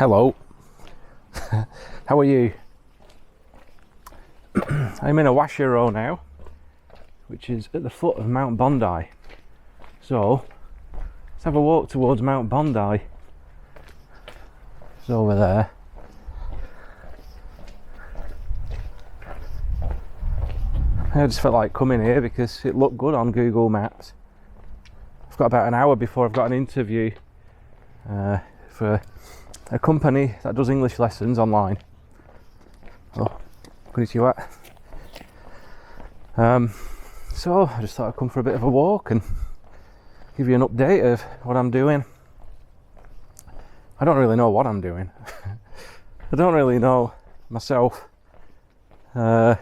Hello. How are you? I'm in a Washiro now, which is at the foot of Mount Bondi. So let's have a walk towards Mount Bondi. It's over there. I just felt like coming here because it looked good on Google Maps. I've got about an hour before I've got an interview for a company that does English lessons online. Oh, konnichiwa. So I just thought I'd come for a bit of a walk and give you an update of what I'm doing. I don't really know what I'm doing. I don't really know myself. I've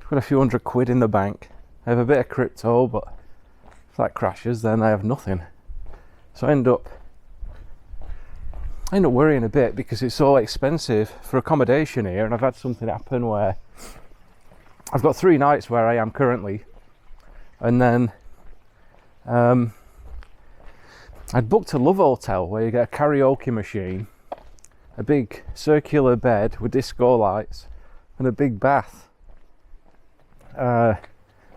got a few £100 in the bank. I have a bit of crypto, but if that crashes then I have nothing. So I end up worrying a bit because it's so expensive for accommodation here, and I've had something happen where I've got 3 nights where I am currently, and then I'd booked a Love Hotel where you get a karaoke machine, a big circular bed with disco lights, and a big bath. But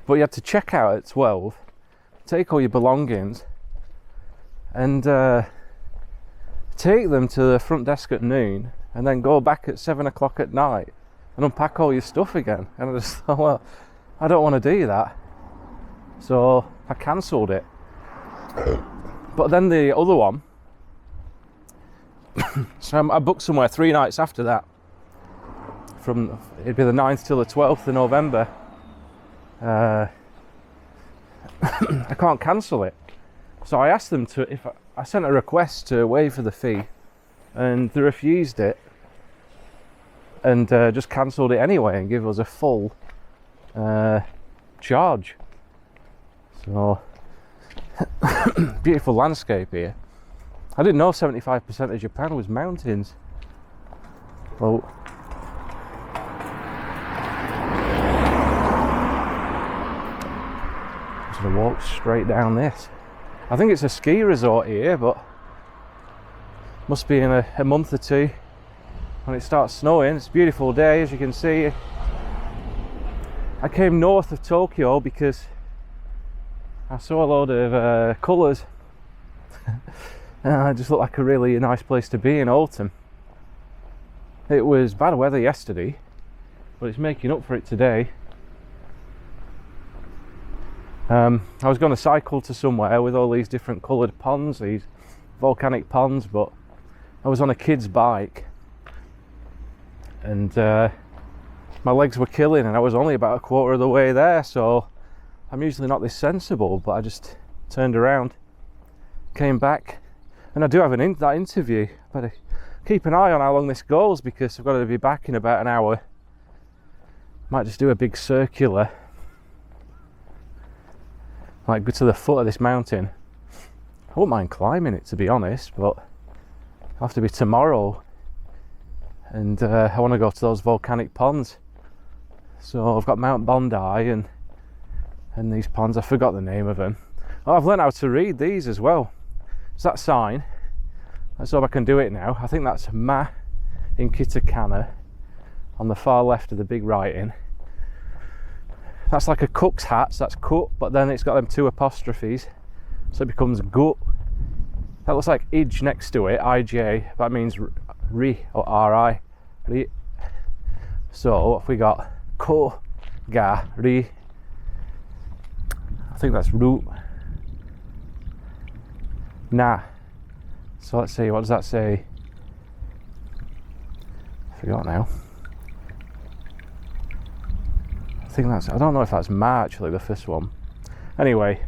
you had to check out at 12, take all your belongings, and take them to the front desk at noon, and then go back at 7 o'clock at night and unpack all your stuff again. And I just thought, well, I don't want to do that, so I cancelled it. But then the other one, so I booked somewhere 3 nights after that, it'd be the 9th till the 12th of November. I can't cancel it, so I asked them to, if I sent a request to waive for the fee, and they refused it, and just cancelled it anyway and give us a full charge. So beautiful landscape here. I didn't know 75% of Japan was mountains. Well, I'm just gonna walk straight down this. I think it's a ski resort here, but must be in a month or two when it starts snowing. It's a beautiful day, as you can see. I came north of Tokyo because I saw a load of colours. It just looked like a really nice place to be in autumn. It was bad weather yesterday, but it's making up for it today. I was going to cycle to somewhere with all these different coloured ponds, these volcanic ponds, but I was on a kid's bike, and my legs were killing, and I was only about a quarter of the way there, so I'm usually not this sensible, but I just turned around, came back, and I do have that interview. Better keep an eye on how long this goes, because I've got to be back in about an hour. Might just do a big circular, like go to the foot of this mountain. I wouldn't mind climbing it, to be honest, but it'll have to be tomorrow, and I want to go to those volcanic ponds. So I've got Mount Bondi and these ponds. I forgot the name of them. Oh, I've learned how to read these as well. It's that sign. Let's hope I can do it now. I think that's Ma in katakana on the far left of the big writing. That's like a cook's hat, so that's cook, but then it's got them 2 apostrophes, so it becomes gut. That looks like ij next to it, ij, that means ri or ri. Ri. So what have we got? Ko, ga, ri. I think that's ru. Na. So let's see, what does that say? I forgot now. I don't know if that's Ma actually, the first one. Anyway,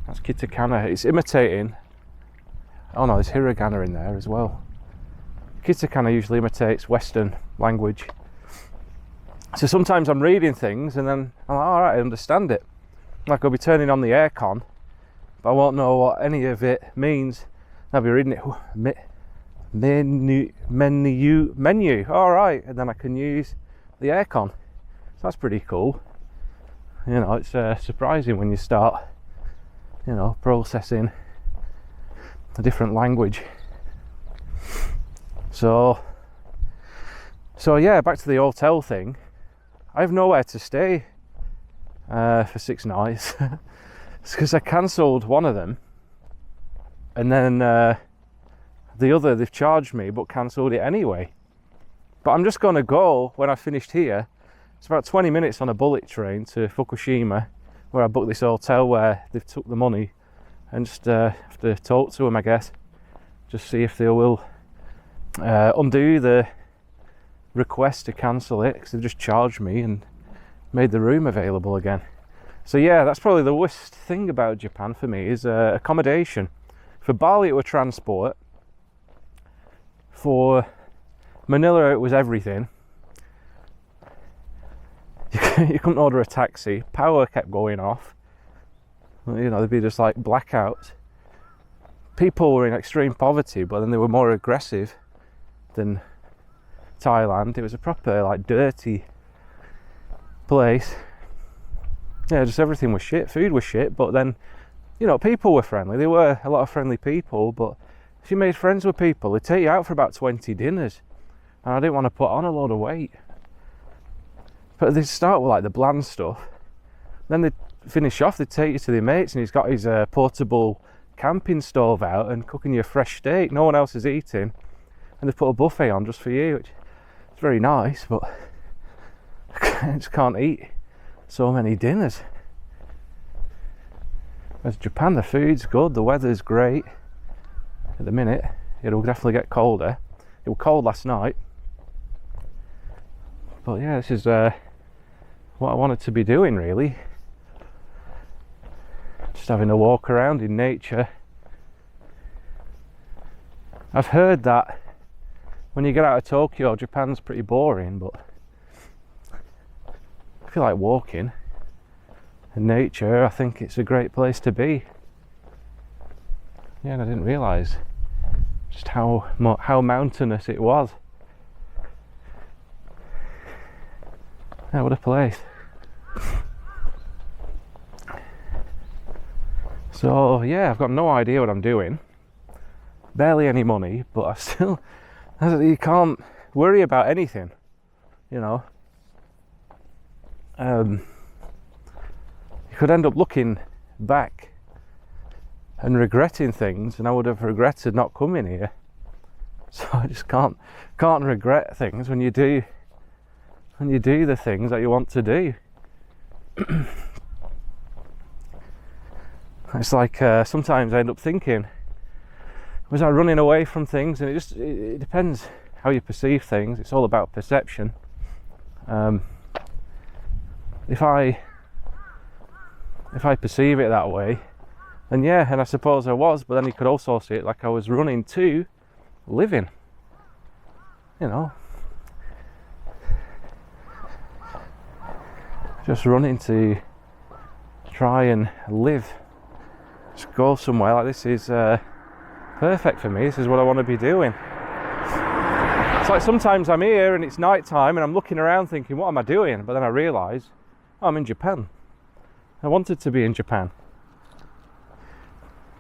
that's katakana. It's imitating. Oh no, there's hiragana in there as well. Katakana usually imitates Western language. So sometimes I'm reading things and then I'm like, alright, I understand it. Like I'll be turning on the aircon, but I won't know what any of it means. I'll be reading it. Menu. Alright, and then I can use the aircon. That's pretty cool. You know, it's surprising when you start, you know, processing a different language. So yeah, back to the hotel thing. I have nowhere to stay for 6 nights. It's because I cancelled one of them, and then the other they've charged me but cancelled it anyway. But I'm just going to go when I finished here. It's about 20 minutes on a bullet train to Fukushima, where I booked this hotel where they've took the money, and just have to talk to them, I guess, just see if they will undo the request to cancel it, because they've just charged me and made the room available again. So yeah, that's probably the worst thing about Japan for me, is accommodation. For Bali it was transport, for Manila it was everything. You couldn't order a taxi, power kept going off, you know, there'd be just like blackouts. People were in extreme poverty, but then they were more aggressive than Thailand. It was a proper like dirty place. Yeah, just everything was shit. Food was shit, but then, you know, people were friendly. There were a lot of friendly people, but if you made friends with people, they'd take you out for about 20 dinners, and I didn't want to put on a load of weight. But they'd start with like the bland stuff, then they'd finish off, they'd take you to their mates, and he's got his portable camping stove out and cooking you a fresh steak. No one else is eating, and they've put a buffet on just for you, which is very nice, but I just can't eat so many dinners. Whereas Japan, the food's good, the weather's great. At the minute, it'll definitely get colder. It was cold last night, but yeah, this is what I wanted to be doing, really. Just having a walk around in nature. I've heard that when you get out of Tokyo, Japan's pretty boring, but I feel like walking in nature. I think it's a great place to be. Yeah, and I didn't realise just how mountainous it was. Yeah, what a place. So yeah, I've got no idea what I'm doing. Barely any money, but I still, you can't worry about anything, you know. You could end up looking back and regretting things, and I would have regretted not coming here. So I just can't regret things when you do the things that you want to do. It's like sometimes I end up thinking, was I running away from things? And it depends how you perceive things. It's all about perception. If I perceive it that way, then yeah, and I suppose I was, but then you could also see it like I was running to living, you know, just running to try and live, just go somewhere. Like, this is perfect for me. This is what I want to be doing. It's like sometimes I'm here and it's night time and I'm looking around thinking, what am I doing? But then I realise, oh, I'm in Japan. I wanted to be in Japan.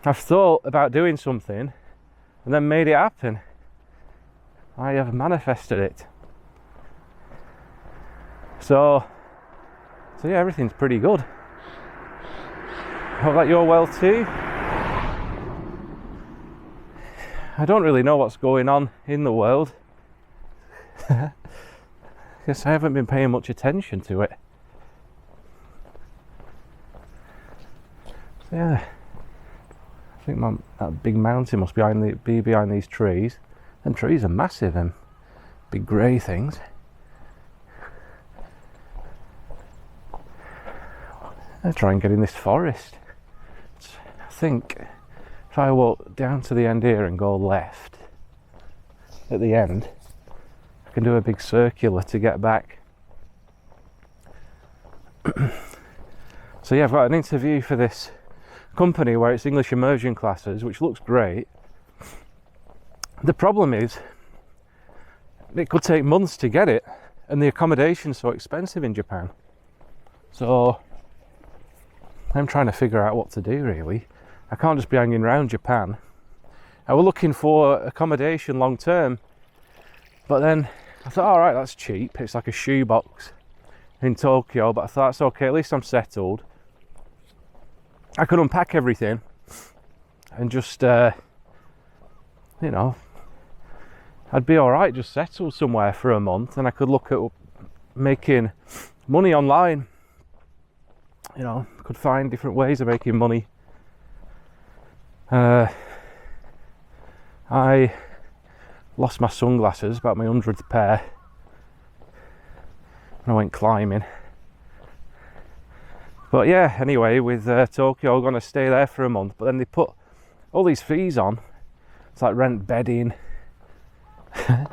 I've thought about doing something and then made it happen. I have manifested it. So yeah, everything's pretty good. Hope that you're well too. I don't really know what's going on in the world. I guess I haven't been paying much attention to it. So yeah, I think that big mountain must be behind these trees. And trees are massive, them big grey things. I'll try and get in this forest. I think if I walk down to the end here and go left at the end, I can do a big circular to get back. So yeah, I've got an interview for this company where it's English immersion classes, which looks great. The problem is it could take months to get it, and the accommodation's so expensive in Japan. So I'm trying to figure out what to do, really. I can't just be hanging around Japan. I was looking for accommodation long term But then I thought, all right, that's cheap. It's like a shoebox in Tokyo, but I thought it's okay, at least I'm settled. I could unpack everything and just, you know, I'd be all right, just settled somewhere for a month, and I could look at making money online. You know, could find different ways of making money. I lost my sunglasses, about my 100th pair, and I went climbing. But yeah, anyway, with Tokyo, I'm going to stay there for a month, but then they put all these fees on. It's like rent, bedding, you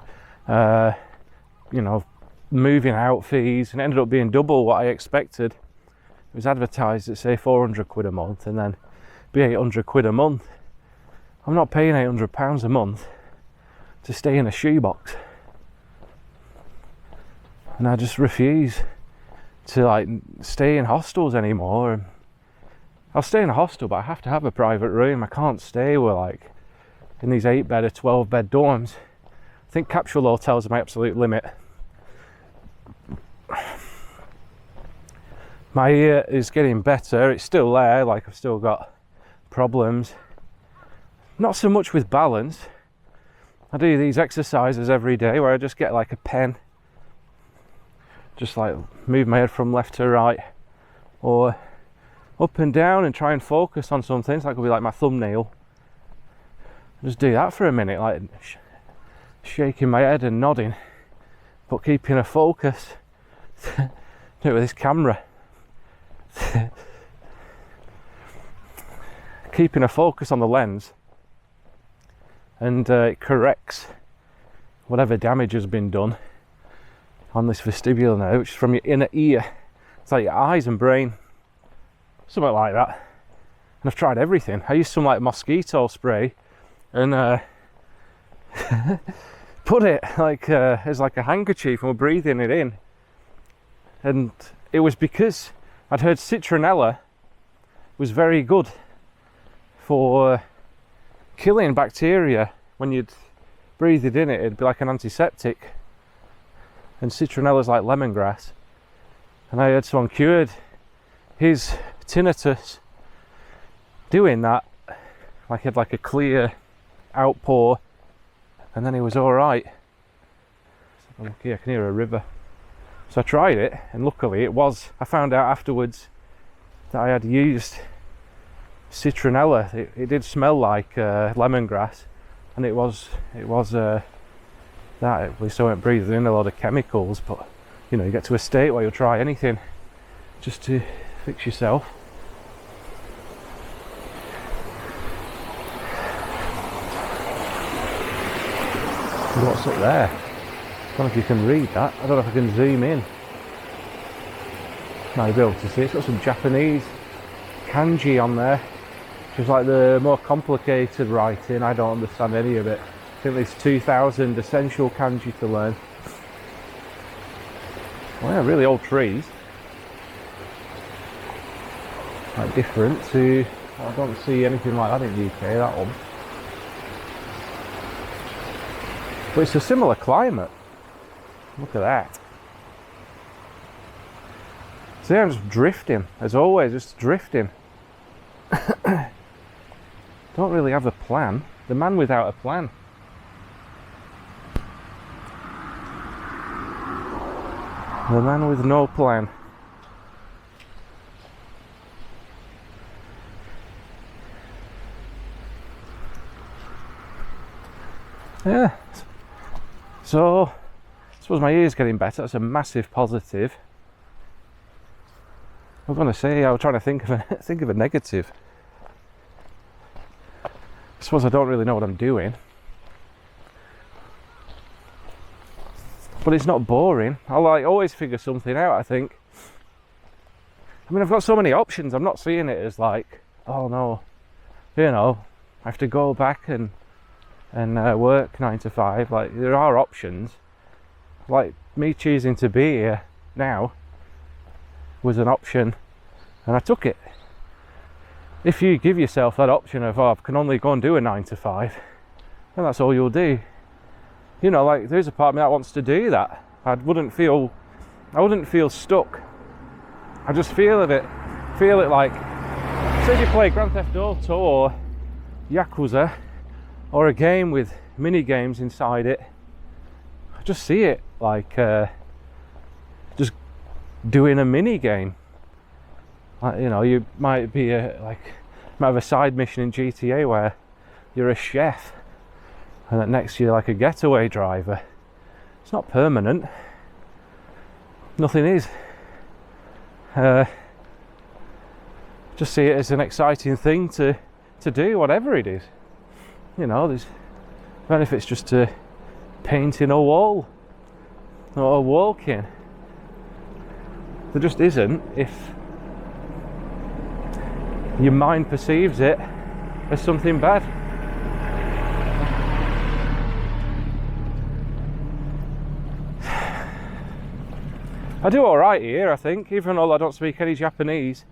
know, moving out fees, and it ended up being double what I expected. It was advertised at say 400 quid a month, and then be 800 quid a month. I'm not paying £800 a month to stay in a shoebox, and I just refuse to like stay in hostels anymore. I'll stay in a hostel, but I have to have a private room. I can't stay with like in these 8-bed or 12-bed dorms. I think capsule hotels are my absolute limit. My ear is getting better. It's still there, like I've still got problems. Not so much with balance. I do these exercises every day where I just get like a pen, just like move my head from left to right or up and down and try and focus on something. So that could be like my thumbnail. Just do that for a minute, like shaking my head and nodding, but keeping a focus. Do it with this camera. Keeping a focus on the lens, and it corrects whatever damage has been done on this vestibular nerve, which is from your inner ear. It's like your eyes and brain, something like that. And I've tried everything. I used some like mosquito spray and put it like as like a handkerchief and we're breathing it in, and it was because I'd heard citronella was very good for killing bacteria. When you'd breathe it in, it'd be like an antiseptic, and citronella's like lemongrass. And I heard someone cured his tinnitus doing that, like he had like a clear outpour, and then he was all right. So look here, I can hear a river. So I tried it, and luckily it was, I found out afterwards that I had used citronella. It did smell like lemongrass, and it was that. At least I weren't breathing in a lot of chemicals, but you know, you get to a state where you'll try anything just to fix yourself. What's up there? I don't know if you can read that. I don't know if I can zoom in. Might be able to see. It's got some Japanese kanji on there, which is like the more complicated writing. I don't understand any of it. I think there's 2,000 essential kanji to learn. Well, yeah, really old trees. Like different to, I don't see anything like that in the UK, that one. But it's a similar climate. Look at that. See, I'm just drifting, as always, just drifting. Don't really have a plan. The man without a plan. The man with no plan. Yeah. So, I suppose my ear's getting better. That's a massive positive. I was going to say, I was trying to think of a negative. I suppose I don't really know what I'm doing. But it's not boring. I like always figure something out, I think. I mean, I've got so many options. I'm not seeing it as like, oh no, you know, I have to go back and work 9 to 5. Like, there are options. Like me choosing to be here now was an option, and I took it. If you give yourself that option of, oh, I can only go and do a 9 to 5, then that's all you'll do. you know, like there's a part of me that wants to do that. I wouldn't feel stuck. I just feel it like, say you play Grand Theft Auto or Yakuza, or a game with mini games inside it. I just see it like just doing a mini game. Like, you know, you might be might have a side mission in GTA where you're a chef, and then next you're like a getaway driver. It's not permanent. Nothing is. Just see it as an exciting thing to do, whatever it is. You know, there's benefits just to painting a wall or walking. There just isn't if your mind perceives it as something bad. I do alright here, I think, even though I don't speak any Japanese,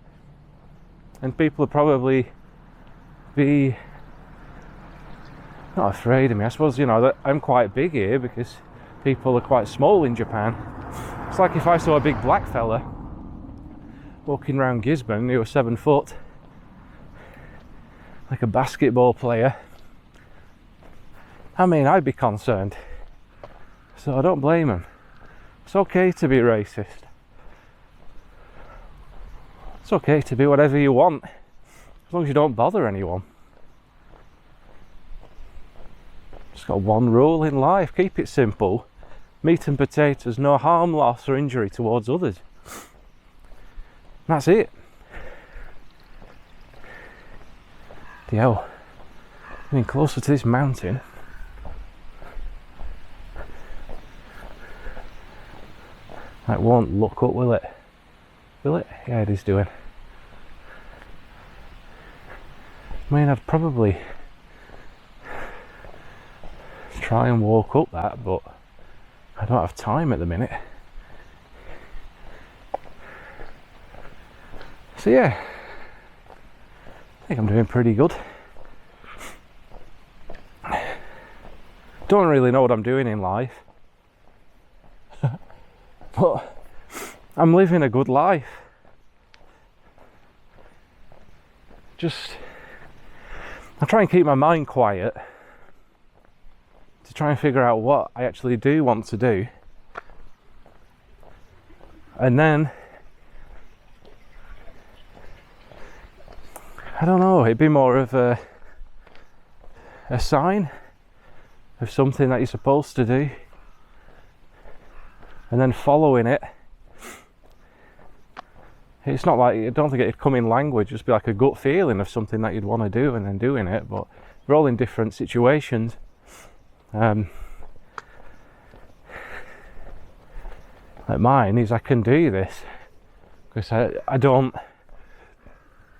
and people will probably be not afraid of me. I suppose, you know, that I'm quite big here because people are quite small in Japan. It's like if I saw a big black fella walking around Gisborne who was 7 foot, like a basketball player. I mean, I'd be concerned. So I don't blame him. It's okay to be racist. It's okay to be whatever you want, as long as you don't bother anyone. Just got one rule in life: keep it simple. Meat and potatoes, no harm, loss or injury towards others. That's it. Hell, getting closer to this mountain. That won't look up, will it? Will it? Yeah, it is doing. I mean, I'd probably try and walk up that, but I don't have time at the minute. So yeah, I think I'm doing pretty good. Don't really know what I'm doing in life, but I'm living a good life. I try and keep my mind quiet to try and figure out what I actually do want to do, and then I don't know, it'd be more of a sign of something that you're supposed to do, and then following it. It's not like, I don't think it'd come in language, it'd just be like a gut feeling of something that you'd want to do and then doing it. But we're all in different situations. Like mine is, I can do this because I don't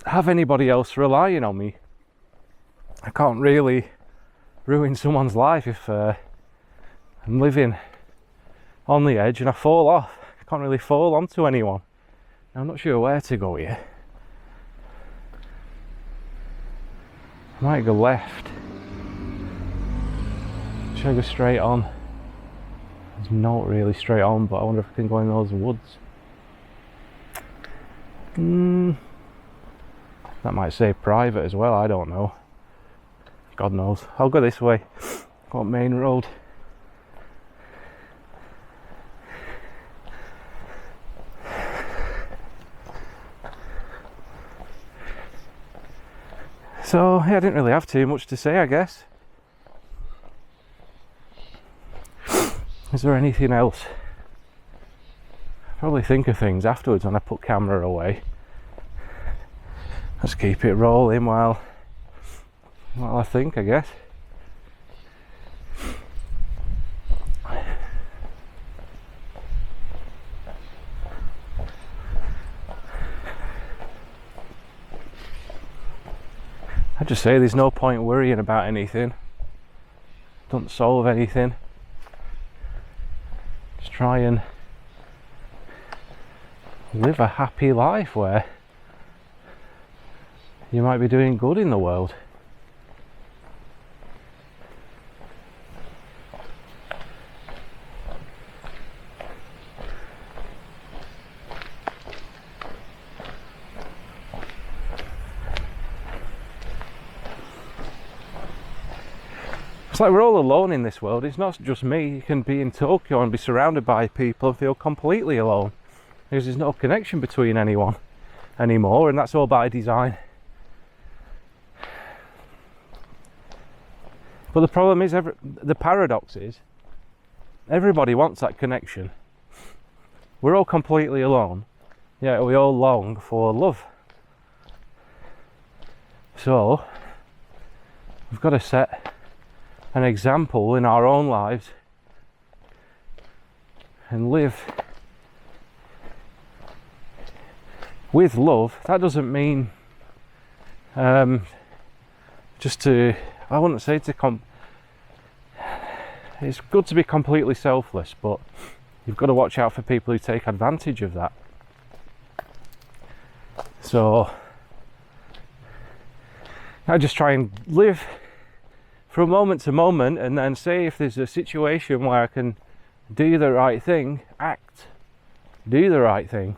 have anybody else relying on me. I can't really ruin someone's life if I'm living on the edge and I fall off. I can't really fall onto anyone. I'm not sure where to go here. I might go left. Should I go straight on? It's not really straight on, but I wonder if I can go in those woods. That might say private as well, I don't know. God knows. I'll go this way. Go on main road. So yeah, I didn't really have too much to say, I guess. Is there anything else? I'll probably think of things afterwards when I put camera away. Let's keep it rolling while I think, I guess. I just say there's no point worrying about anything. Don't solve anything. Just try and live a happy life where you might be doing good in the world. It's like we're all alone in this world. It's not just me. You can be in Tokyo and be surrounded by people and feel completely alone because there's no connection between anyone anymore, and that's all by design. But the problem is, the paradox is, everybody wants that connection. We're all completely alone, yet we all long for love. So, we've got to set an example in our own lives and live with love. That doesn't mean just to, I wouldn't say to it's good to be completely selfless, but you've got to watch out for people who take advantage of that. So I just try and live from moment to moment, and then say if there's a situation where I can do the right thing, do the right thing.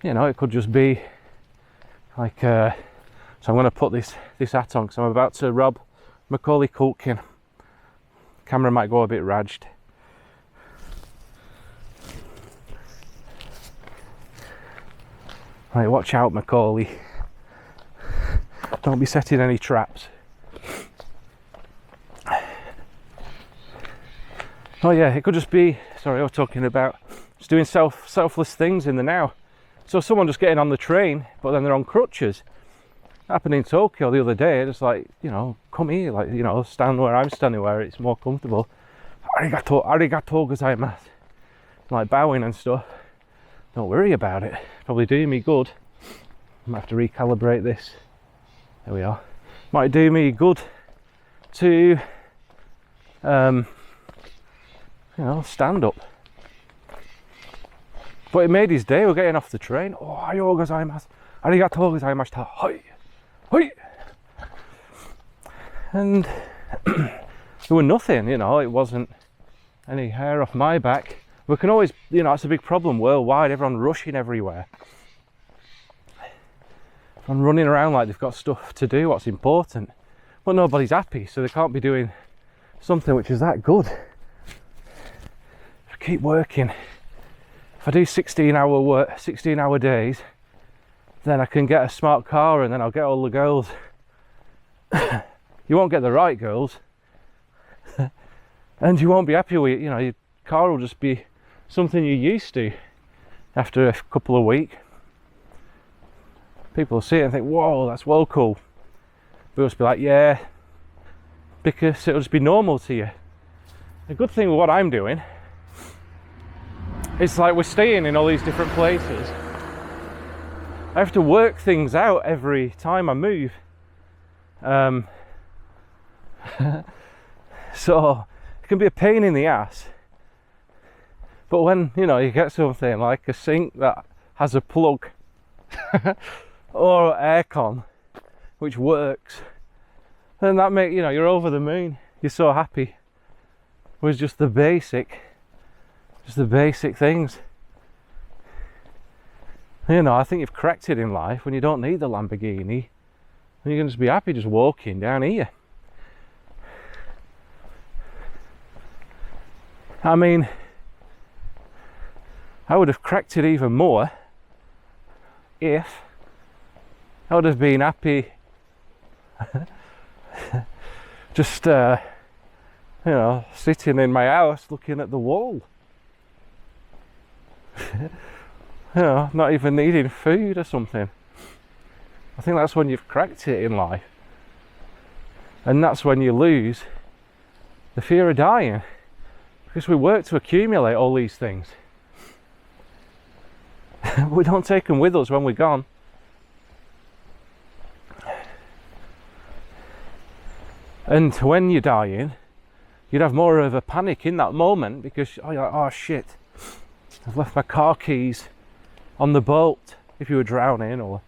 You know, it could just be like, so I'm going to put this hat on because I'm about to rob McCauley Culkin. Camera might go a bit raged. Right, watch out, McCauley. Don't be setting any traps. Oh yeah, it could just be, sorry, I was talking about just doing selfless things in the now. So someone just getting on the train, but then they're on crutches. Happened in Tokyo the other day. It's like, you know, come here, like, you know, stand where I'm standing, where it's more comfortable. Arigato gozaimasu. Like bowing and stuff. Don't worry about it. Probably doing me good. I might have to recalibrate this. There we are. Might do me good to, you know, stand up. But it made his day. We're getting off the train. Oh, arigato gozaimasu. Arigato gozaimashita. Hoi. Hoi. And there was nothing, you know, it wasn't any hair off my back. We can always, you know, it's a big problem worldwide. Everyone rushing everywhere. Everyone running around like they've got stuff to do, what's important. But nobody's happy, so they can't be doing something which is that good. If I keep working, if I do 16-hour days, then I can get a smart car and then I'll get all the girls. You won't get the right girls. And you won't be happy with it. You know, your car will just be something you're used to after a couple of weeks. People will see it and think, whoa, that's well cool. But it'll just be like, yeah, because it'll just be normal to you. The good thing with what I'm doing, it's like we're staying in all these different places. I have to work things out every time I move. So it can be a pain in the ass. But when, you know, you get something like a sink that has a plug or aircon which works, then that makes, you know, you're over the moon. You're so happy with just the basic things. You know, I think you've cracked it in life when you don't need the Lamborghini and you can just be happy just walking down here. I mean, I would have cracked it even more if I would have been happy just, you know, sitting in my house looking at the wall. You know, not even needing food or something. I think that's when you've cracked it in life. And that's when you lose the fear of dying. Because we work to accumulate all these things. We don't take them with us when we're gone. And when you're dying, you'd have more of a panic in that moment because you're like, oh shit, I've left my car keys on the boat if you were drowning, or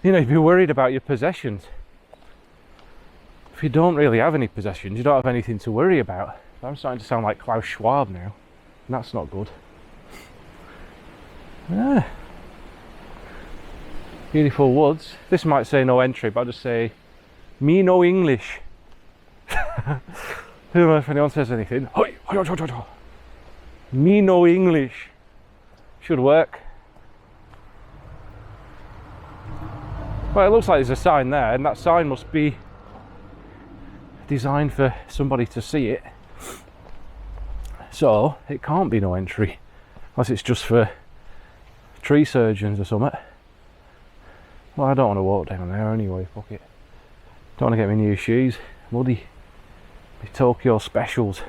you know, you'd be worried about your possessions. If you don't really have any possessions, you don't have anything to worry about. I'm starting to sound like Klaus Schwab now, and that's not good. Yeah. Beautiful woods. This might say no entry, but I'll just say me no English. Who knows if anyone says anything. Hoi, hoi, hoi, hoi, hoi. Me no English. Should work. Well, it looks like there's a sign there, and that sign must be designed for somebody to see it. So it can't be no entry, unless it's just for tree surgeons or something. Well, I don't want to walk down there anyway, fuck it. Don't want to get my new shoes muddy. My Tokyo specials.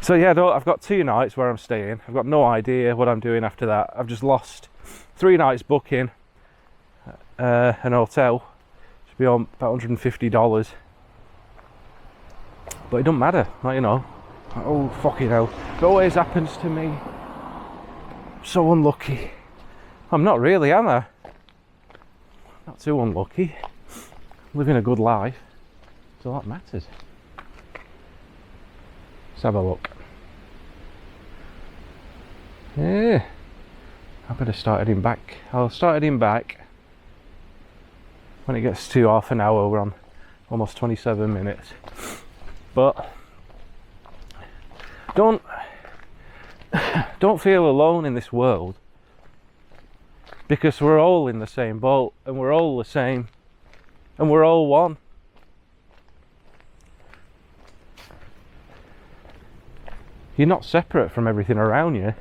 So yeah, I've got 2 nights where I'm staying. I've got no idea what I'm doing after that. I've just lost 3 nights booking an hotel. Should be on about $150. But it doesn't matter, like, you know. Oh fucking hell, it always happens to me. So unlucky. I'm not really, am I? Not too unlucky. Living a good life. That's all that matters. Let's have a look. Yeah. I better start heading back. I'll start heading back when it gets to half an hour. We're on almost 27 minutes. But don't feel alone in this world, because we're all in the same boat, and we're all the same, and we're all one. You're not separate from everything around you.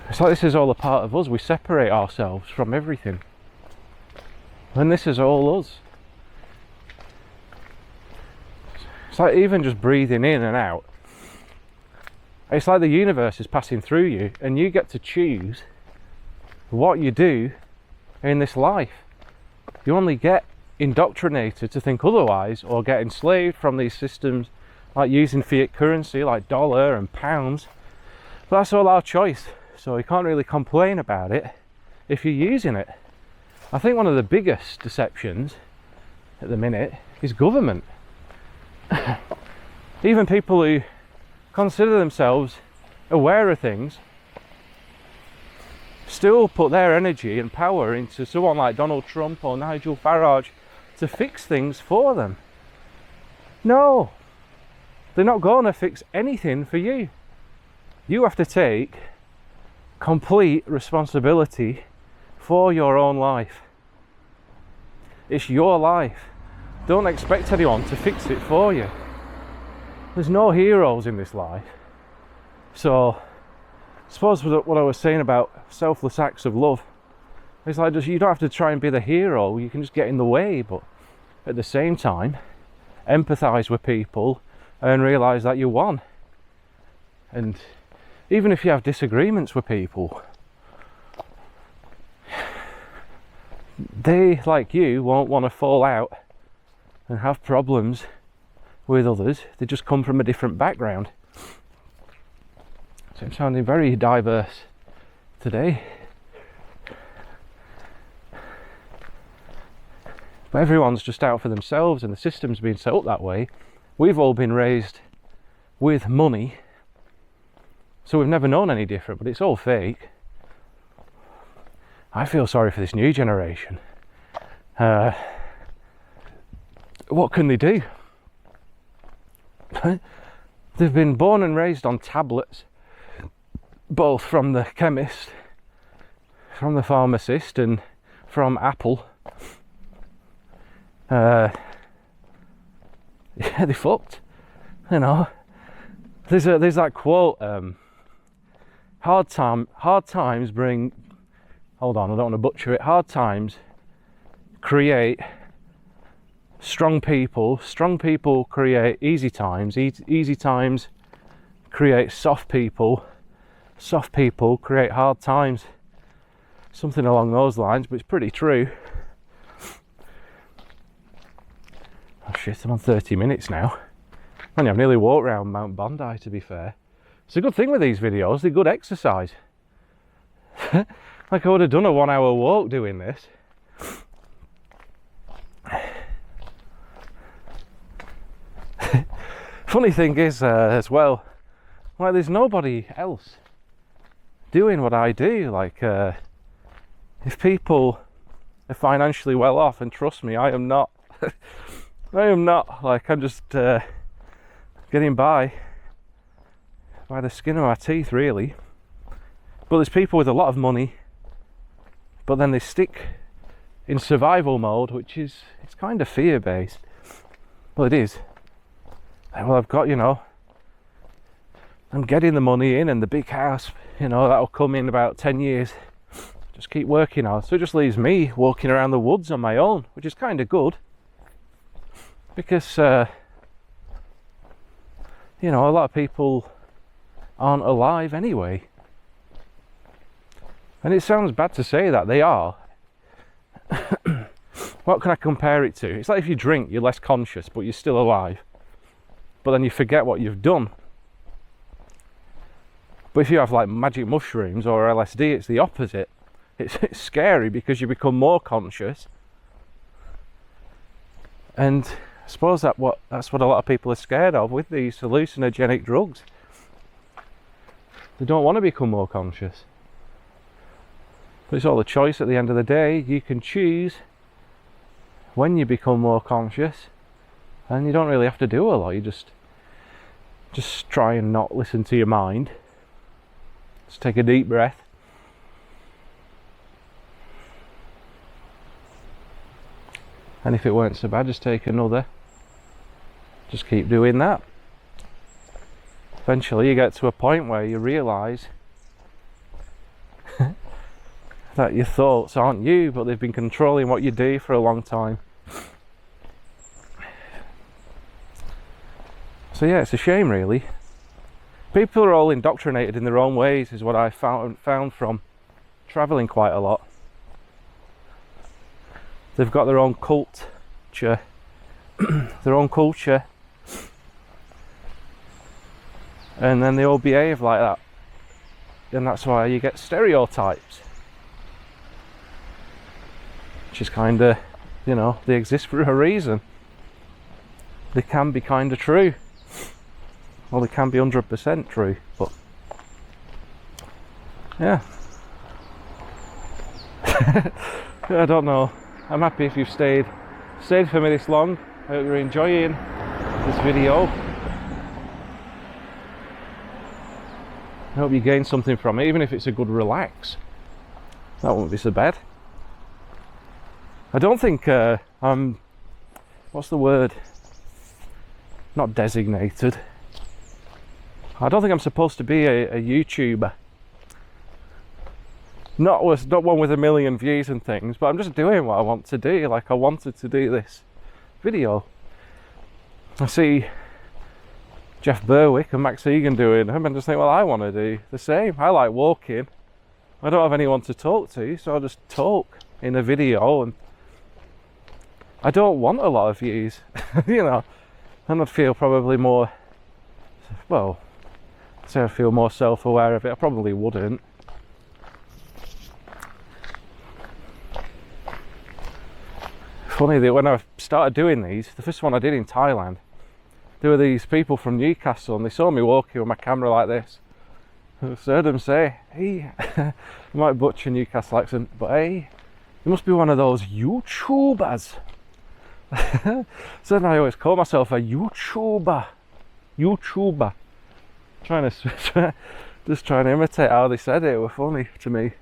It's like this is all a part of us. We separate ourselves from everything. And this is all us. It's like even just breathing in and out. It's like the universe is passing through you, and you get to choose what you do in this life. You only get indoctrinated to think otherwise, or get enslaved from these systems, like using fiat currency like dollar and pounds. But that's all our choice, so you can't really complain about it if you're using it. I think one of the biggest deceptions at the minute is government. Even people who consider themselves aware of things still put their energy and power into someone like Donald Trump or Nigel Farage to fix things for them. No, they're not going to fix anything for you. You have to take complete responsibility for your own life. It's your life. Don't expect anyone to fix it for you. There's no heroes in this life. So I suppose what I was saying about selfless acts of love, it's like, you don't have to try and be the hero, you can just get in the way, but at the same time empathize with people and realize that you're one. And even if you have disagreements with people, they, like you, won't want to fall out and have problems with others. They just come from a different background. So I'm sounding very diverse today. But everyone's just out for themselves, and the system's been set up that way. We've all been raised with money, so we've never known any different, but it's all fake. I feel sorry for this new generation. What can they do? They've been born and raised on tablets, both from the chemist, from the pharmacist, and from Apple. Yeah, they fucked. You know, there's that quote. Hard times bring. Hold on, I don't want to butcher it. Hard times create strong people. Strong people create easy times. Easy times create soft people. Soft people create hard times. Something along those lines, but it's pretty true. Oh shit, I'm on 30 minutes now. Man, I've nearly walked around Mount Bondi, to be fair. It's a good thing with these videos, they're good exercise. Like I would have done a 1 hour walk doing this. Funny thing is, as well, like there's nobody else doing what I do. Like, if people are financially well off, and trust me, I am not. I am not. Like, I'm just getting by the skin of my teeth, really. But there's people with a lot of money, but then they stick in survival mode, which is, it's kind of fear-based. Well, it is. Well, I've got, I'm getting the money in and the big house, that'll come in about 10 years. Just keep working on. So it just leaves me walking around the woods on my own, which is kind of good. Because, a lot of people aren't alive anyway. And it sounds bad to say that, they are. What can I compare it to? It's like if you drink, you're less conscious, but you're still alive. But then you forget what you've done. But if you have like magic mushrooms or LSD, it's the opposite. It's scary because you become more conscious. And I suppose that's what a lot of people are scared of with these hallucinogenic drugs. They don't want to become more conscious. But it's all a choice at the end of the day. You can choose when you become more conscious, and you don't really have to do a lot. You just try and not listen to your mind. Just take a deep breath. And if it weren't so bad, just take another. Just keep doing that. Eventually you get to a point where you realise that your thoughts aren't you, but they've been controlling what you do for a long time. So yeah, it's a shame, really. People are all indoctrinated in their own ways, is what I found from travelling quite a lot. They've got their own culture, and then they all behave like that. And that's why you get stereotypes. Which is kind of, they exist for a reason. They can be kind of true. Well, they can be 100% true, but yeah. I don't know. I'm happy if you've stayed for me this long. I hope you're enjoying this video. I hope you gain something from it, even if it's a good relax. That won't be so bad. I don't think I'm, what's the word? Not designated. I don't think I'm supposed to be a YouTuber. Not one with 1 million views and things, but I'm just doing what I want to do. Like, I wanted to do this video. I see Jeff Berwick and Max Egan doing them, and just think, well, I want to do the same. I like walking. I don't have anyone to talk to, so I'll just talk in a video, and I don't want a lot of views, and I'd feel probably more, well, say I feel more self-aware of it. I probably wouldn't. Funny that when I started doing these, the first one I did in Thailand, there were these people from Newcastle, and they saw me walking with my camera like this. I heard them say, hey, I might butcher Newcastle accent, but hey, you must be one of those YouTubers. So then I always call myself a YouTuber. Just trying to imitate how they said it. It was funny to me.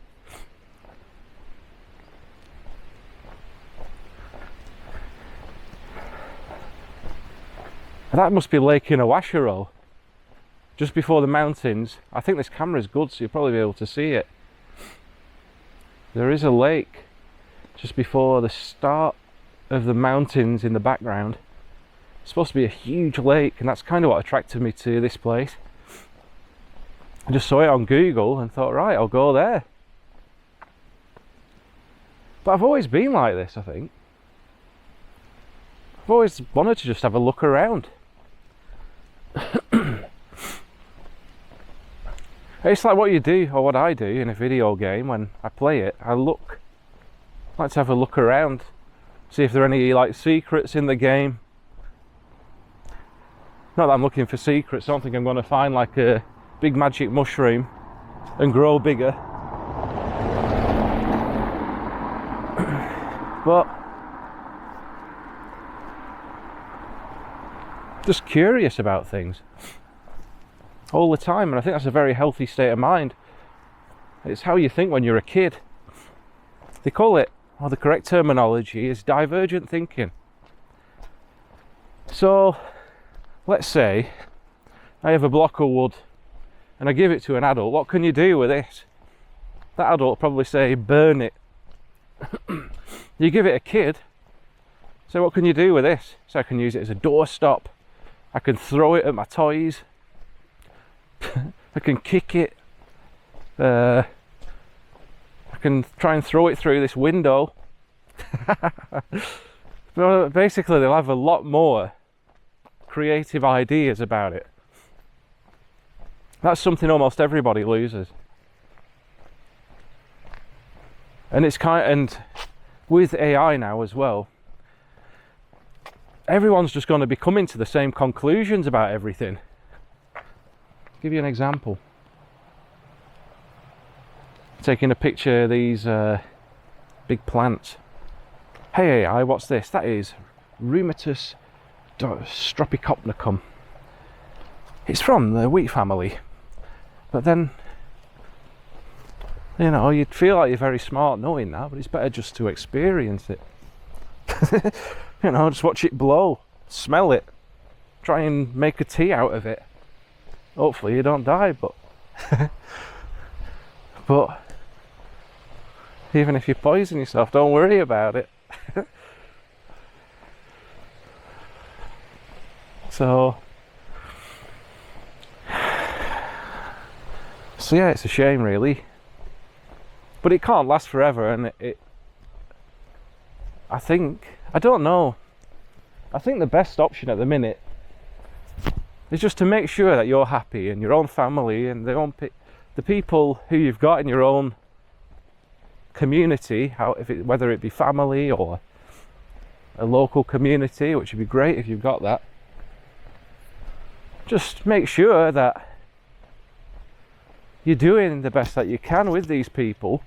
That must be Lake Inawashiro, just before the mountains. I think this camera is good, so you'll probably be able to see it. There is a lake just before the start of the mountains in the background. It's supposed to be a huge lake, and that's kind of what attracted me to this place. I just saw it on Google and thought, right, I'll go there. But I've always been like this, I think. I've always wanted to just have a look around. It's like what you do, or what I do in a video game when I play it. I like to have a look around, see if there are any like secrets in the game. Not that I'm looking for secrets. I don't think I'm going to find like a big magic mushroom and grow bigger. But just curious about things all the time, and I think that's a very healthy state of mind. It's how you think when you're a kid. They call it, or the correct terminology is divergent thinking. So let's say I have a block of wood and I give it to an adult. What can you do with this? That adult will probably say burn it. You give it a kid, so what can you do with this? So I can use it as a doorstop, I can throw it at my toys, I can kick it, I can try and throw it through this window. But basically they'll have a lot more creative ideas about it. That's something almost everybody loses. And and with AI now as well, everyone's just going to be coming to the same conclusions about everything. I'll give you an example. Taking a picture of these big plants. Hey AI, what's this? That is Rheumatus stropicopnicum. It's from the wheat family. But then, you know, you'd feel like you're very smart knowing that, but it's better just to experience it. You know, just watch it blow, smell it, try and make a tea out of it. Hopefully you don't die, but but even if you poison yourself, don't worry about it. So yeah, it's a shame really, but it can't last forever, and I don't know, I think the best option at the minute is just to make sure that you're happy and your own family and the people who you've got in your own community, whether it be family or a local community, which would be great if you've got that. Just make sure that you're doing the best that you can with these people.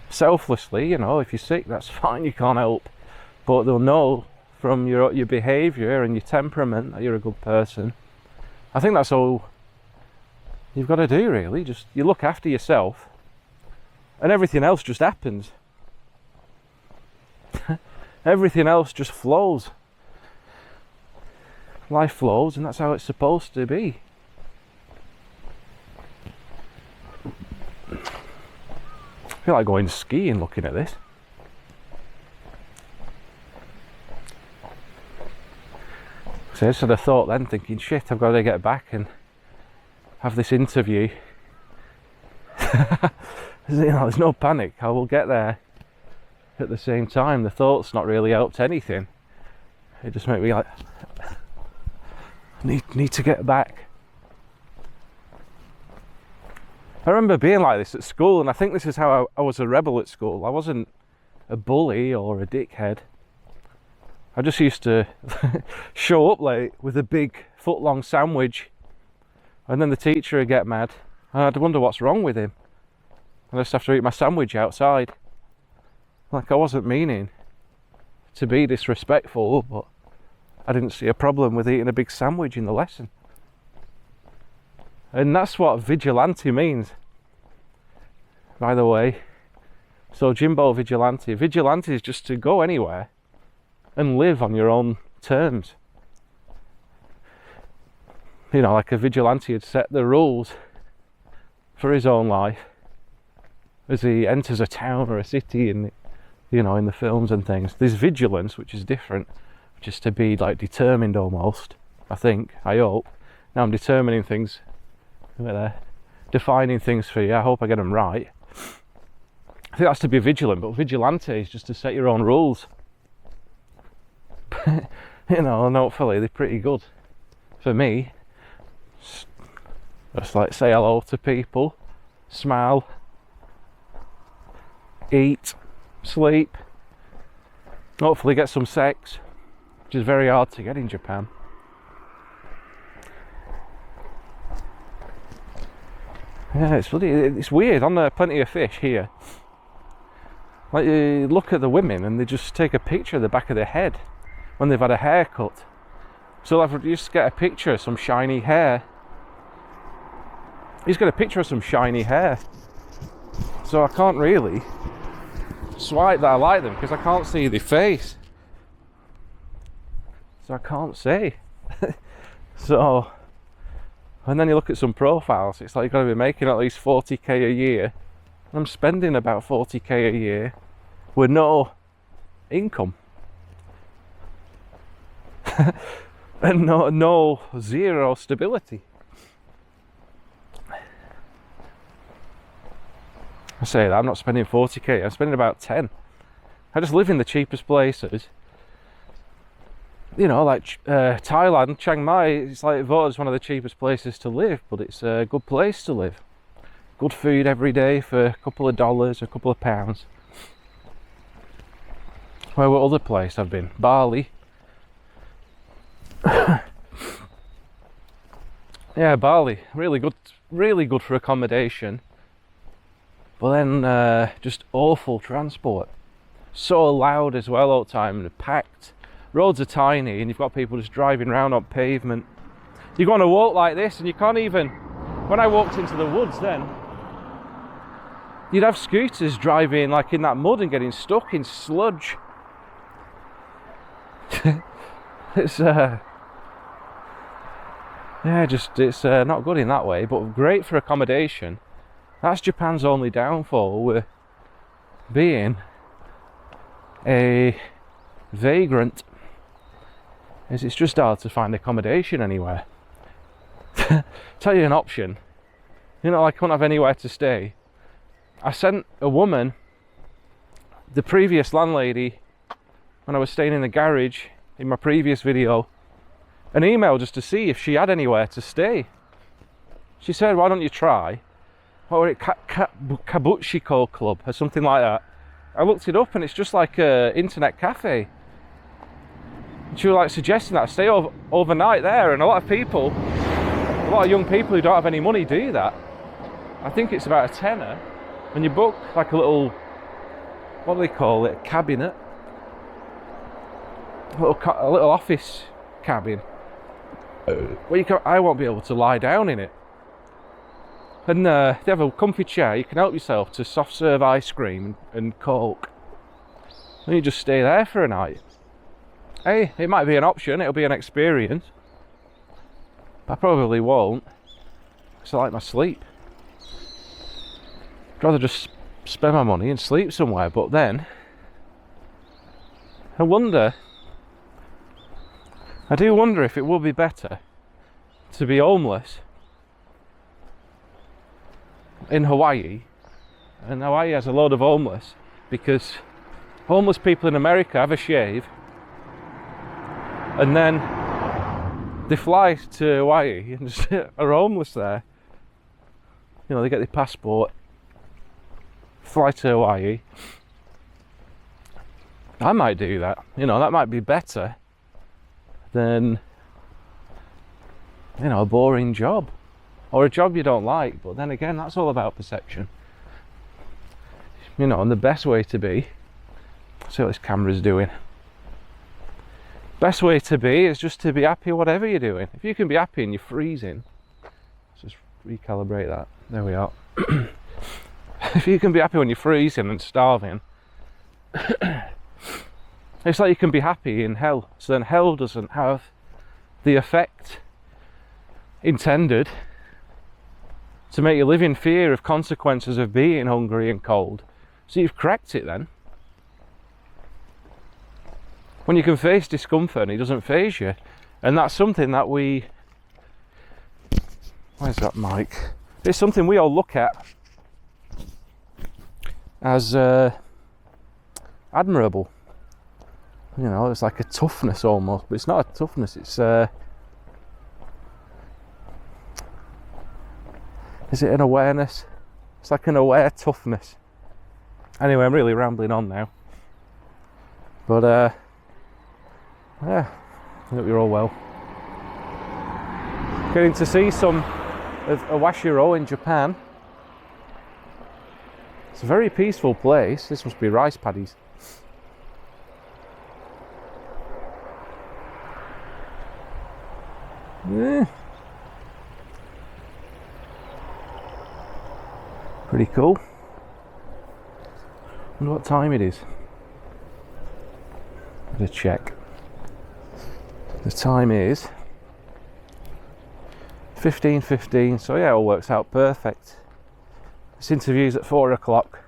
Selflessly, you know, if you're sick, that's fine, you can't help. But they'll know from your behaviour and your temperament that you're a good person. I think that's all you've got to do really. Just you look after yourself and everything else just happens. Everything else just flows. Life flows, and that's how it's supposed to be. I feel like going skiing looking at this. So I just had a thought then, thinking, shit, I've got to get back and have this interview. You know, there's no panic, I will get there. At the same time, the thought's not really helped anything. It just made me like, need to get back. I remember being like this at school, and I think this is how I was a rebel at school. I wasn't a bully or a dickhead. I just used to show up late with a big foot-long sandwich, and then the teacher would get mad, and I'd wonder what's wrong with him. And I just have to eat my sandwich outside. Like, I wasn't meaning to be disrespectful, but I didn't see a problem with eating a big sandwich in the lesson. And that's what vigilante means, by the way. So Jimbo vigilante. Vigilante is just to go anywhere and live on your own terms. You know, like a vigilante would set the rules for his own life as he enters a town or a city, in, you know, in the films and things. There's vigilance, which is different, which is to be like determined almost, I think, I hope. Now I'm determining things, defining things for you. I hope I get them right. I think that's to be vigilant, but vigilante is just to set your own rules. You know, and hopefully they're pretty good. For me, just like say hello to people, smile, eat, sleep, hopefully get some sex, which is very hard to get in Japan. Yeah, it's weird. On Plenty of Fish here, like, you look at the women and they just take a picture of the back of their head when they've had a haircut. So like, you just get a picture of some shiny hair. You just get a picture of some shiny hair. So I can't really swipe that I like them because I can't see their face. So I can't say. So, and then you look at some profiles, it's like you've got to be making at least 40k a year. I'm spending about 40k a year with no income. And no zero stability. I say that, I'm not spending 40k, I'm spending about 10. I just live in the cheapest places. You know, like Thailand, Chiang Mai, it's like voted as one of the cheapest places to live, but it's a good place to live. Good food every day for a couple of dollars, a couple of pounds. Where what other place I've been? Bali. Yeah, Bali, really good for accommodation. But then just awful transport. So loud as well all the time, and packed. Roads are tiny and you've got people just driving around on pavement. You go on a walk like this and you can't even... When I walked into the woods then, you'd have scooters driving like in that mud and getting stuck in sludge. It's yeah, just it's not good in that way, but great for accommodation. That's Japan's only downfall with being a vagrant, is it's just hard to find accommodation anywhere. Tell you an option, you know, like I couldn't have anywhere to stay. I sent a woman, the previous landlady, when I was staying in the garage in my previous video, an email just to see if she had anywhere to stay. She said, why don't you try, what were it, Kabuchiko Club or something like that. I looked it up and it's just like an internet cafe. And she was like suggesting that I stay overnight there, and a lot of young people who don't have any money do that. I think it's about a tenner, and you book like a little, what do they call it, a cabinet, a little office cabin. Well, I won't be able to lie down in it. And they have a comfy chair, you can help yourself to soft serve ice cream and Coke. And you just stay there for a night. Hey, it might be an option, it'll be an experience. But I probably won't, because I like my sleep. I'd rather just spend my money and sleep somewhere, but then I do wonder if it would be better to be homeless in Hawaii, and Hawaii has a load of homeless, because homeless people in America have a shave and then they fly to Hawaii and just are homeless there. You know, they get their passport, fly to Hawaii. I might do that, you know, that might be better than, you know, a boring job or a job you don't like. But then again, that's all about perception, you know. And the best way to be, see what this camera's doing, best way to be is just to be happy whatever you're doing. If you can be happy and you're freezing, let's just recalibrate that, there we are. If you can be happy when you're freezing and starving, it's like you can be happy in hell. So then hell doesn't have the effect intended to make you live in fear of consequences of being hungry and cold. So you've cracked it then. When you can face discomfort and it doesn't faze you. And that's something that we... Where's that mic? It's something we all look at as admirable. You know, it's like a toughness almost, but it's not a toughness, it's is it an awareness? It's like an aware toughness. Anyway, I'm really rambling on now. But yeah, I hope you're all well. Getting to see some of Awashiro in Japan. It's a very peaceful place. This must be rice paddies. Yeah. Pretty cool. Wonder what time it is. Let's check. The time is 15:15, so yeah, it all works out perfect. This interview's at 4 o'clock.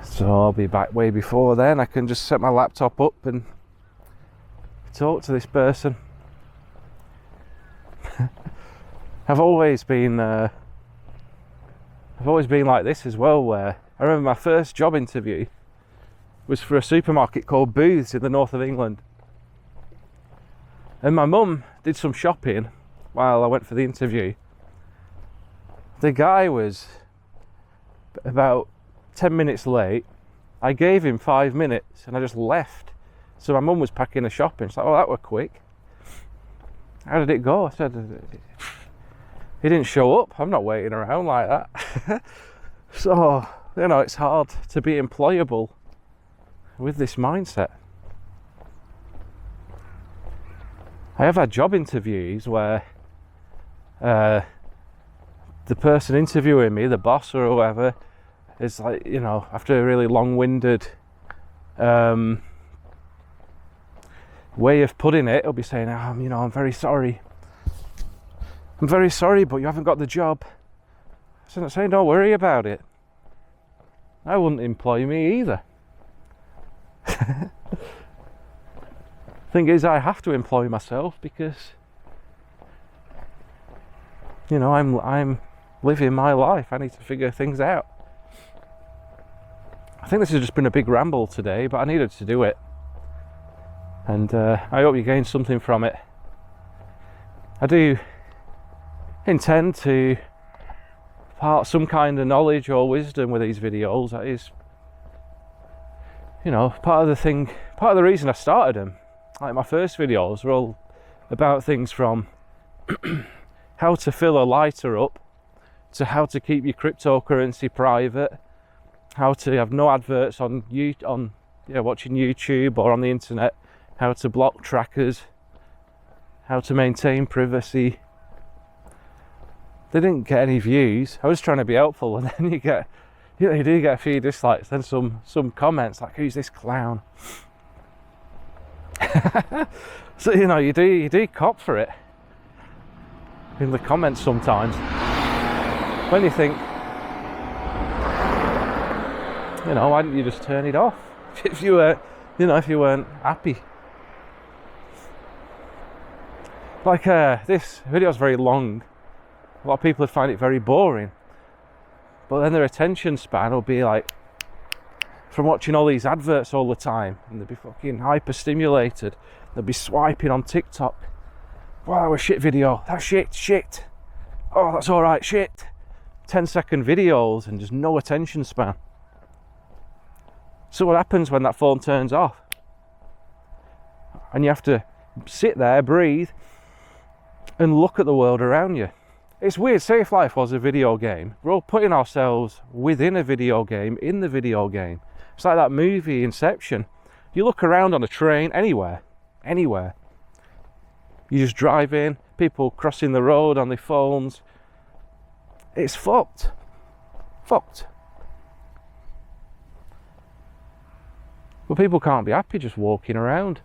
So I'll be back way before then. I can just set my laptop up and talk to this person. I've always been like this as well, where I remember my first job interview was for a supermarket called Booths in the north of England. And my mum did some shopping while I went for the interview. The guy was about 10 minutes late. I gave him 5 minutes and I just left. So my mum was packing her shopping. She's like, oh, that were quick. How did it go? I said, he didn't show up. I'm not waiting around like that. So, you know, it's hard to be employable with this mindset. I have had job interviews where the person interviewing me, the boss or whoever, is like, you know, after a really long-winded way of putting it, he'll be saying, you know, I'm very sorry, but you haven't got the job. So I'm saying, don't worry about it. I wouldn't employ me either. Thing is, I have to employ myself because, you know, I'm living my life. I need to figure things out. I think this has just been a big ramble today, but I needed to do it, and I hope you gained something from it. I do intend to impart some kind of knowledge or wisdom with these videos. That is, you know, part of the reason I started them. Like my first videos were all about things from how to fill a lighter up to how to keep your cryptocurrency private, how to have no adverts on watching YouTube or on the internet, how to block trackers, how to maintain privacy. They didn't get any views. I was trying to be helpful, and then you do get a few dislikes, then some comments like, who's this clown? So, you know, you do cop for it in the comments sometimes. When you think, you know, why didn't you just turn it off if you weren't happy? Like this video is very long. A lot of people would find it very boring, but then their attention span will be like, from watching all these adverts all the time, and they'll be fucking hyper stimulated. They'll be swiping on TikTok. Wow, that was shit video. That's shit. Oh, that's all right, shit. 10-second videos and just no attention span. So what happens when that phone turns off? And you have to sit there, breathe, and look at the world around you. It's weird. Say if life was a video game, we're all putting ourselves within a video game, in the video game. It's like that movie Inception. You look around on a train, anywhere. You just drive in, people crossing the road on their phones. It's fucked. But people can't be happy just walking around.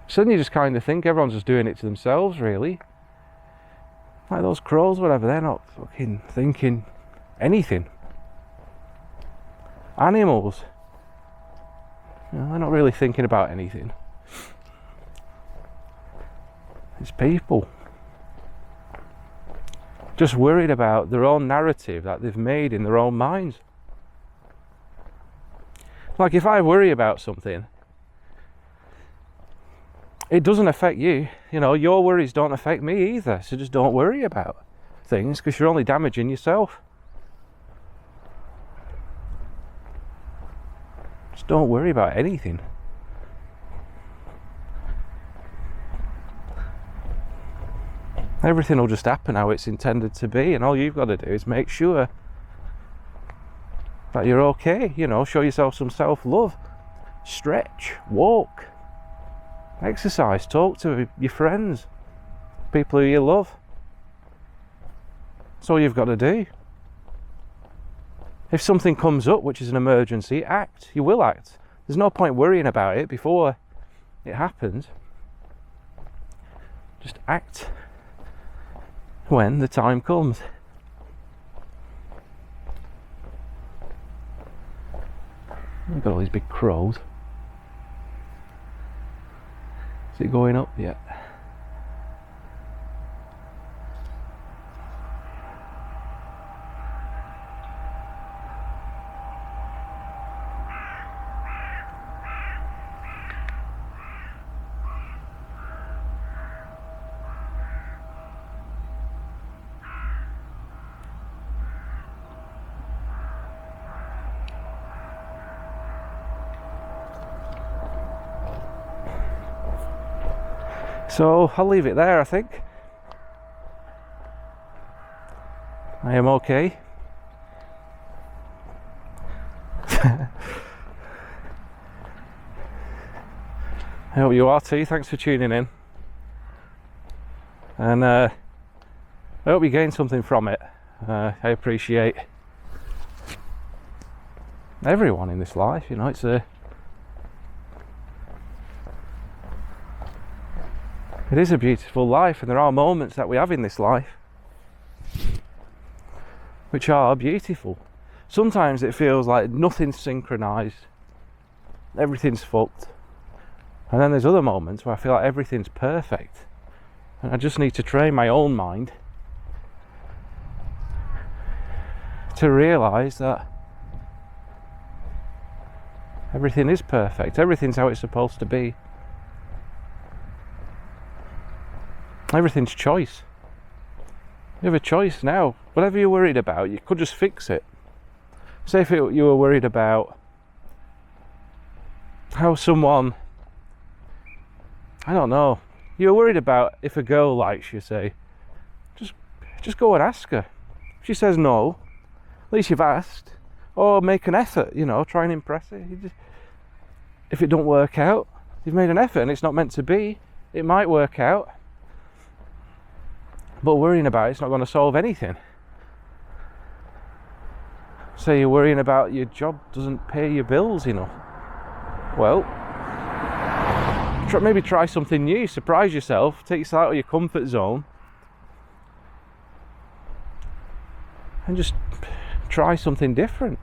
So then you just kind of think everyone's just doing it to themselves, really. Like those crows, whatever, they're not fucking thinking anything. Animals, you know, they're not really thinking about anything. It's people. Just worried about their own narrative that they've made in their own minds. Like if I worry about something, it doesn't affect you. You know, your worries don't affect me either. So just don't worry about things, because you're only damaging yourself. Just don't worry about anything. Everything will just happen how it's intended to be, and all you've got to do is make sure that you're okay. You know, show yourself some self-love. Stretch, walk, exercise, talk to your friends, people who you love. That's all you've got to do. If something comes up which is an emergency, act. You will act. There's no point worrying about it before it happens. Just act when the time comes. We've got all these big crows. Is it going up yet? So I'll leave it there, I think. I am okay. I hope you are too. Thanks for tuning in. And I hope you gain something from it. I appreciate everyone in this life, you know, it is a beautiful life, and there are moments that we have in this life which are beautiful. Sometimes it feels like nothing's synchronized, everything's fucked, and then there's other moments where I feel like everything's perfect, and I just need to train my own mind to realize that everything is perfect, everything's how it's supposed to be. Everything's choice. You have a choice now. Whatever you're worried about, you could just fix it. Say if you were worried about how someone, I don't know, you're worried about if a girl likes you, say, just go and ask her. If she says no, at least you've asked. Or make an effort, you know, try and impress her. If it don't work out, you've made an effort, and it's not meant to be. It might work out. But worrying about it's not going to solve anything. Say you're worrying about your job doesn't pay your bills enough. Well, maybe try something new, surprise yourself, take yourself out of your comfort zone, and just try something different.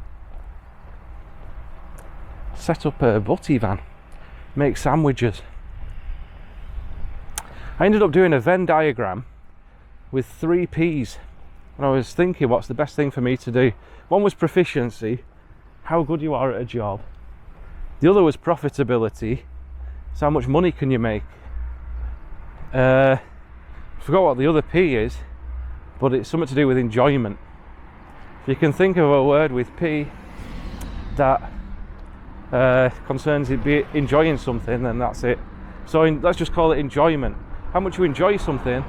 Set up a butty van, make sandwiches. I ended up doing a Venn diagram with 3 P's, and I was thinking, what's the best thing for me to do? One was proficiency, how good you are at a job. The other was profitability, so how much money can you make? I forgot what the other P is, but it's something to do with enjoyment. If you can think of a word with P that concerns it be enjoying something, then that's it. So let's just call it enjoyment. How much you enjoy something.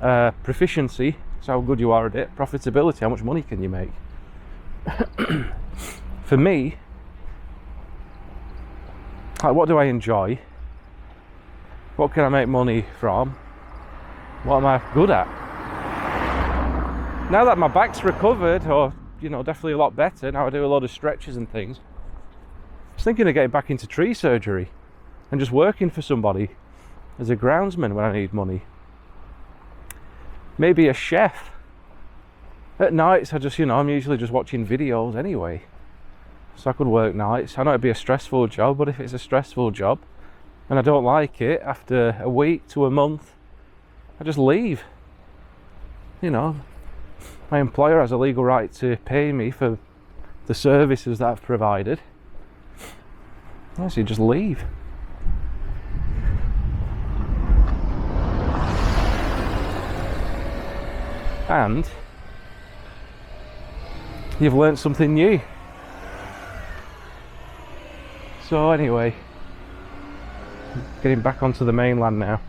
Proficiency, so how good you are at it. Profitability, how much money can you make? For me, like, what do I enjoy? What can I make money from? What am I good at? Now that my back's recovered, or you know, definitely a lot better, now I do a lot of stretches and things, I was thinking of getting back into tree surgery and just working for somebody as a groundsman when I need money. Maybe a chef. At nights I just, you know, I'm usually just watching videos anyway, so I could work nights. I know it'd be a stressful job, but if it's a stressful job and I don't like it after a week to a month, I just leave. You know, my employer has a legal right to pay me for the services that I've provided. So you just leave. And you've learned something new. So anyway, getting back onto the mainland now.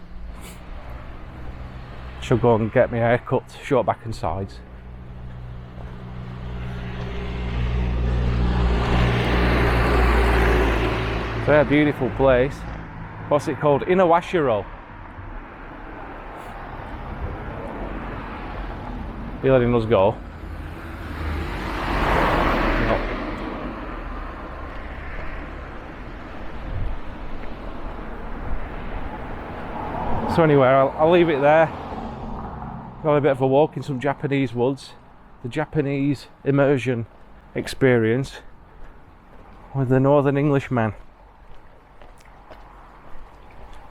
Shall go and get my hair cut, short back and sides. So yeah, beautiful place. What's it called? Inawashiro. You're letting us go. No. So anyway, I'll leave it there. Got a bit of a walk in some Japanese woods. The Japanese immersion experience with the Northern Englishman.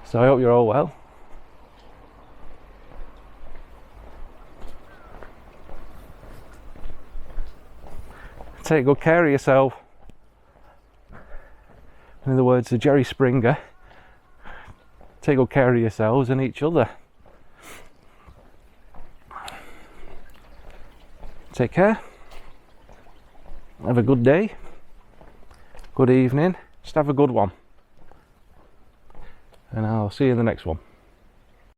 So I hope you're all well. Take good care of yourself. In the words of Jerry Springer, take good care of yourselves and each other. Take care. Have a good day. Good evening. Just have a good one. And I'll see you in the next one.